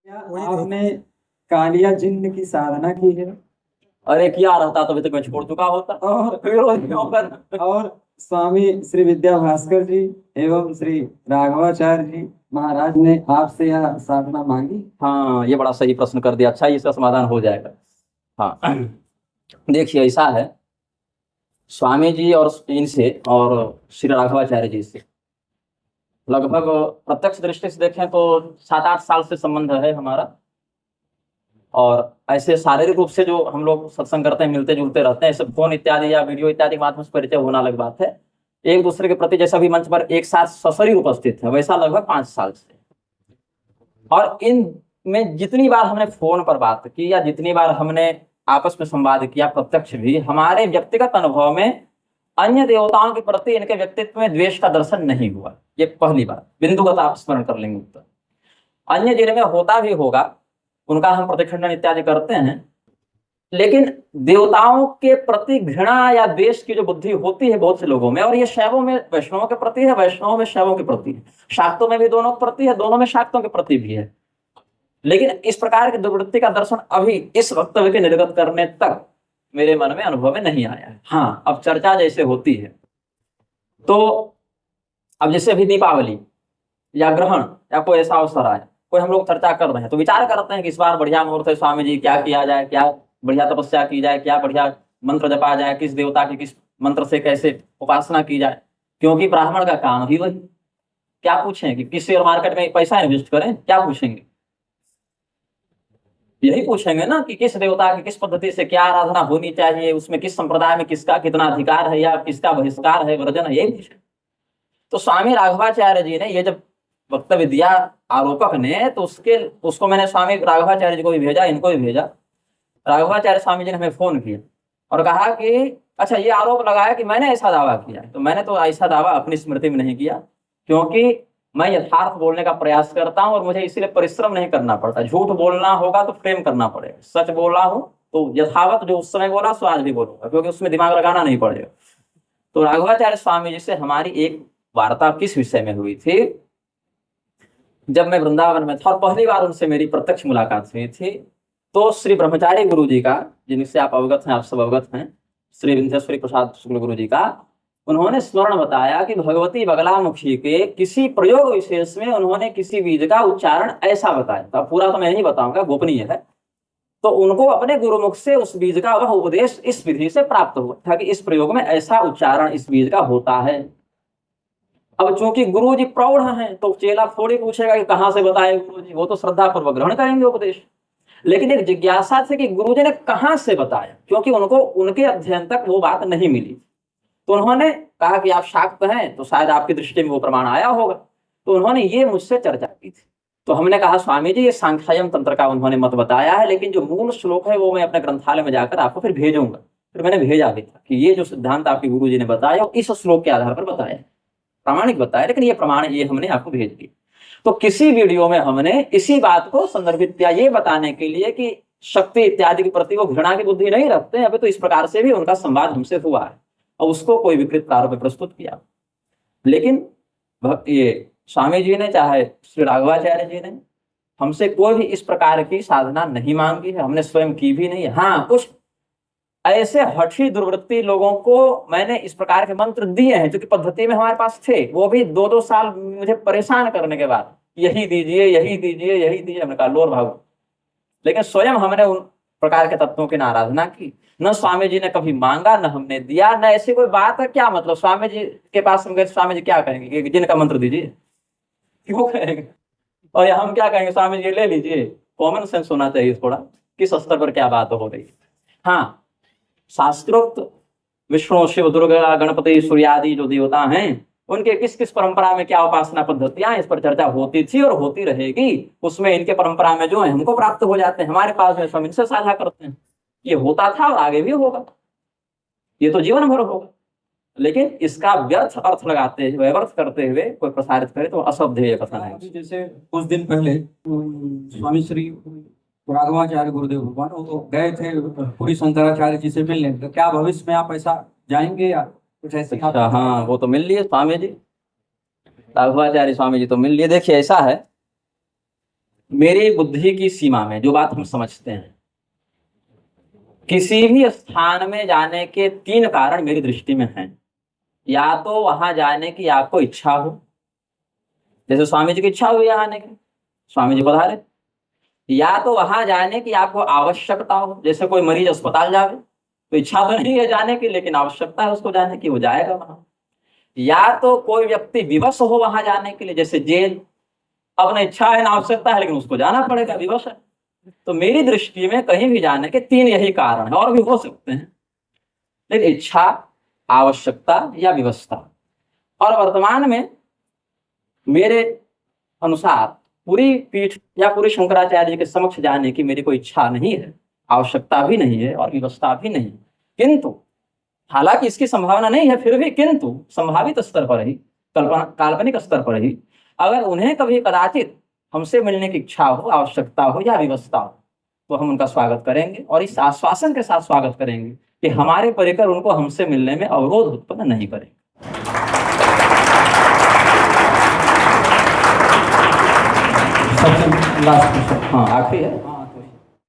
क्या आपने कालिया जिन्न की साधना की है? अरे किया रहता तो अभी तक मैं छोड़ चुका होता। और विरोध क्यों कर। और स्वामी श्री विद्या भास्कर जी एवं श्री राघवाचार्य जी महाराज ने आपसे यह साधना मांगी? हाँ, ये बड़ा सही प्रश्न कर दिया। अच्छा, इसका समाधान हो जाएगा। हाँ, देखिए ऐसा है, स्वामी जी और इनसे और श्री राघवाचार्य जी से लगभग प्रत्यक्ष दृष्टि से देखें तो 7-8 साल से संबंध है हमारा। और ऐसे शारीरिक रूप से जो हम लोग सत्संग करते हैं, मिलते जुलते रहते हैं, ऐसे फोन इत्यादि या वीडियो इत्यादि के माध्यम से परिचय होना अलग बात है। एक दूसरे के प्रति जैसा भी मंच पर एक साथ सशरीर उपस्थित है, वैसा लगभग 5 साल से। और इन में जितनी बार हमने फोन पर बात की या जितनी बार हमने आपस में संवाद किया प्रत्यक्ष भी, हमारे व्यक्तिगत अनुभव में अन्य देवताओं के प्रति इनके व्यक्तित्व में द्वेष का दर्शन नहीं हुआ। ये पहली बात, बिंदुगत आप स्मरण कर लेंगे उत्तर। अन्य जिनमें होता भी होगा उनका हम प्रतिखंडन इत्यादि करते हैं, लेकिन देवताओं के प्रति घृणा या द्वेष की जो बुद्धि होती है बहुत से लोगों में, और ये शैवों में वैष्णवों के प्रति है, वैष्णवों में शैवों के प्रति है, शाक्तों में भी दोनों के प्रति है, दोनों में शाक्तों के प्रति भी है। लेकिन इस प्रकार की दुर्वृत्ति का दर्शन अभी इस वक्तव्य के निर्गत करने तक मेरे मन में अनुभव में नहीं आया है। हाँ, अब चर्चा जैसे होती है तो अब जैसे अभी दीपावली या ग्रहण या कोई ऐसा अवसर आए, कोई हम लोग चर्चा कर रहे हैं तो विचार करते हैं कि इस बार बढ़िया मुहूर्त है, स्वामी जी क्या किया जाए, क्या बढ़िया तपस्या की जाए, क्या बढ़िया मंत्र जपा जाए, किस देवता की किस मंत्र से कैसे उपासना की जाए। क्योंकि ब्राह्मण का काम ही वही। क्या पूछें कि किस शेयर मार्केट में पैसा इन्वेस्ट करें, क्या पूछेंगे? यही पूछेंगे ना कि किस देवता की किस पद्धति से क्या आराधना होनी चाहिए, उसमें किस संप्रदाय में किसका कितना अधिकार है या किसका बहिष्कार है, वर्जन है, यही पूछेंगे। तो स्वामी राघवाचार्य जी ने ये जब वक्तव्य दिया आरोपक ने, तो उसको मैंने स्वामी राघवाचार्य जी को भी भेजा, इनको भी भेजा। राघवाचार्य स्वामी जी ने हमें फोन किया और कहा कि अच्छा, ये आरोप लगाया कि मैंने ऐसा दावा किया है। तो मैंने तो ऐसा दावा अपनी स्मृति में नहीं किया, क्योंकि मैं यथार्थ बोलने का प्रयास करता हूं और मुझे इसीलिए परिश्रम नहीं करना पड़ता। झूठ बोलना होगा तो फ्रेम करना पड़ेगा, सच बोला हूं तो यथावत जो उस समय बोला सो आज भी बोलूंगा, क्योंकि उसमें दिमाग लगाना नहीं पड़ेगा। तो राघवाचार्य स्वामी जी से हमारी एक वार्ता किस विषय में हुई थी, जब मैं वृंदावन में था और पहली बार उनसे मेरी प्रत्यक्ष मुलाकात हुई थी, तो श्री ब्रह्मचारी गुरु जी का, जिनसे आप अवगत हैं, आप सब अवगत हैं, श्री विंध्येश्वरी प्रसाद शुक्ल गुरु जी का, उन्होंने स्मरण बताया कि भगवती बगलामुखी के किसी प्रयोग विशेष में उन्होंने किसी बीज का उच्चारण ऐसा बताया था। पूरा तो मैं नहीं बताऊंगा, गोपनीय है। तो उनको अपने गुरुमुख से उस बीज का वह उपदेश इस विधि से प्राप्त हुआ था कि इस प्रयोग में ऐसा उच्चारण इस बीज का होता है। अब चूंकि गुरु जी प्रौढ़ हैं तो चेला थोड़ी पूछेगा कि कहां से बताए गुरु जी, वो तो श्रद्धा पूर्वक ग्रहण करेंगे उपदेश। लेकिन एक जिज्ञासा थी कि गुरु जी ने कहां से बताया, क्योंकि उनको उनके अध्ययन तक वो बात नहीं मिली। तो उन्होंने कहा कि आप शाक्त हैं तो शायद आपकी दृष्टि में वो प्रमाण आया होगा। तो उन्होंने ये मुझसे चर्चा की थी। तो हमने कहा स्वामी जी, ये सांख्यायन तंत्र का उन्होंने मत बताया है, लेकिन जो मूल श्लोक है वो मैं अपने ग्रंथालय में जाकर आपको फिर भेजूंगा। फिर मैंने भेजा भी था कि ये जो सिद्धांत आपके गुरु जी ने बताया इस श्लोक के आधार पर बताया, प्रामाणिक बताया, लेकिन ये प्रमाण ये हमने आपको भेज दिया। तो किसी वीडियो में हमने इसी बात को संदर्भित किया, ये बताने के लिए कि शक्ति इत्यादि के प्रति वो घृणा की बुद्धि नहीं रखते हैं। अभी तो इस प्रकार से भी उनका संवाद हमसे हुआ है और उसको कोई विकृत प्रारूप में प्रस्तुत किया। लेकिन ये स्वामी जी ने चाहे श्री राघवाचार्य जी ने हमसे कोई भी इस प्रकार की साधना नहीं मांगी है, हमने स्वयं की भी नहीं है। हाँ, कुछ ऐसे हठी दुर्वृत्ति लोगों को मैंने इस प्रकार के मंत्र दिए हैं जो कि पद्धति में हमारे पास थे, वो भी 2-2 साल मुझे परेशान करने के बाद यही दीजिए यही दीजिए यही दीजिए, हमने कहा लोर भागो। लेकिन स्वयं हमने उन प्रकार के तत्वों की आराधना की, न स्वामी जी ने कभी मांगा, न हमने दिया, न ऐसी कोई बात है। क्या मतलब स्वामी जी के पास हम गए, स्वामी जी क्या कहेंगे कि जिनका मंत्र दीजिए, क्यों कहेंगे? और हम क्या कहेंगे, स्वामी जी ले लीजिए। कॉमन सेंस होना चाहिए थोड़ा, किस स्तर पर क्या बात हो रही है। हाँ, शास्त्रोक्त विष्णु शिव दुर्गा गणपति सूर्यादि जो देवता हैं उनके किस किस परंपरा में क्या उपासना पद्धतियां, इस पर चर्चा होती थी और होती रहेगी। उसमें इनके परंपरा में जो है हमको प्राप्त हो जाते हैं, हमारे पास में हम इनसे साझा करते हैं। ये होता था और आगे भी होगा, ये तो जीवन भर होगा। लेकिन इसका व्यर्थ अर्थ लगाते हुए, व्यर्थ करते हुए कोई प्रसारित करे तो असभ्य कथन है। जैसे कुछ दिन पहले स्वामी श्री राघवाचार्य गुरुदेव भगवान वो गए थे पूरी शंकराचार्य जी से मिलने, तो क्या भविष्य में आप ऐसा जाएंगे या कुछ ऐसे? अच्छा, हाँ, वो तो मिल लिए स्वामी जी, राघवाचार्य स्वामी जी तो मिल लिए। देखिए ऐसा है, मेरी बुद्धि की सीमा में जो बात हम समझते हैं, किसी भी स्थान में जाने के 3 कारण मेरी दृष्टि में हैं। या तो वहां जाने की आपको इच्छा हो, जैसे स्वामी जी की इच्छा हुई यहाँ आने की, स्वामी जी पधारे। या तो वहां जाने की आपको आवश्यकता हो, जैसे कोई मरीज अस्पताल जावे तो इच्छा तो नहीं है जाने की, लेकिन आवश्यकता है उसको जाने की, वो जाएगा वहां। या तो कोई व्यक्ति विवश हो वहां जाने के लिए, जैसे जेल, अब न इच्छा है ना आवश्यकता है, लेकिन उसको जाना पड़ेगा, विवश है। तो मेरी दृष्टि में कहीं भी जाने के 3 यही कारण है, और भी हो सकते हैं, लेकिन इच्छा, आवश्यकता या विवशता। और वर्तमान में मेरे अनुसार पूरी पीठ या पूरी शंकराचार्य जी के समक्ष जाने की मेरी कोई इच्छा नहीं है, आवश्यकता भी नहीं है और विवशता भी नहीं है। किंतु हालांकि इसकी संभावना नहीं है, फिर भी किंतु संभावित स्तर पर ही, काल्पनिक स्तर पर ही, अगर उन्हें कभी कदाचित हमसे मिलने की इच्छा हो, आवश्यकता हो या विवशता हो, तो हम उनका स्वागत करेंगे और इस आश्वासन के साथ स्वागत करेंगे कि हमारे परिकर उनको हमसे मिलने में अवरोध उत्पन्न नहीं करेंगे। सबसे लास्ट क्वेश्चन, हाँ, आखिरी है।